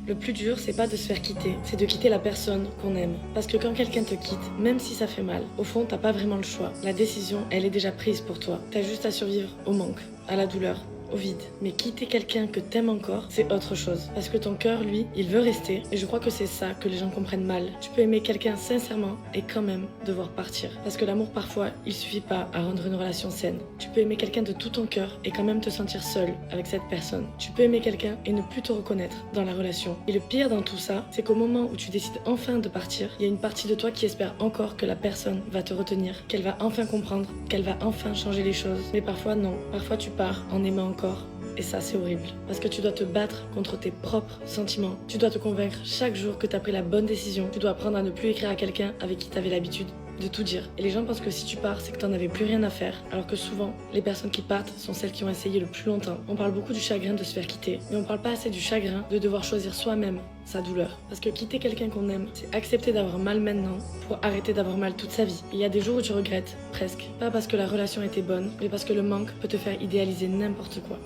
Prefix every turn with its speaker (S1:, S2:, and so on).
S1: Le plus dur, c'est pas de se faire quitter, c'est de quitter la personne qu'on aime. Parce que quand quelqu'un te quitte, même si ça fait mal, au fond, t'as pas vraiment le choix. La décision, elle est déjà prise pour toi. T'as juste à survivre au manque, à la douleur, au vide. Mais quitter quelqu'un que t'aimes encore, c'est autre chose. Parce que ton cœur, lui, il veut rester. Et je crois que c'est ça que les gens comprennent mal. Tu peux aimer quelqu'un sincèrement et quand même devoir partir. Parce que l'amour, parfois, il suffit pas à rendre une relation saine. Tu peux aimer quelqu'un de tout ton cœur et quand même te sentir seul avec cette personne. Tu peux aimer quelqu'un et ne plus te reconnaître dans la relation. Et le pire dans tout ça, c'est qu'au moment où tu décides enfin de partir, il y a une partie de toi qui espère encore que la personne va te retenir, qu'elle va enfin comprendre, qu'elle va enfin changer les choses. Mais parfois non. Parfois tu pars en aimant encore. Et ça, c'est horrible. Parce que tu dois te battre contre tes propres sentiments. Tu dois te convaincre chaque jour que tu as pris la bonne décision. Tu dois apprendre à ne plus écrire à quelqu'un avec qui tu avais l'habitude de tout dire. Et les gens pensent que si tu pars, c'est que t'en avais plus rien à faire. Alors que souvent, les personnes qui partent sont celles qui ont essayé le plus longtemps. On parle beaucoup du chagrin de se faire quitter, mais on parle pas assez du chagrin de devoir choisir soi-même sa douleur. Parce que quitter quelqu'un qu'on aime, c'est accepter d'avoir mal maintenant pour arrêter d'avoir mal toute sa vie. Il y a des jours où tu regrettes, presque. Pas parce que la relation était bonne, mais parce que le manque peut te faire idéaliser n'importe quoi.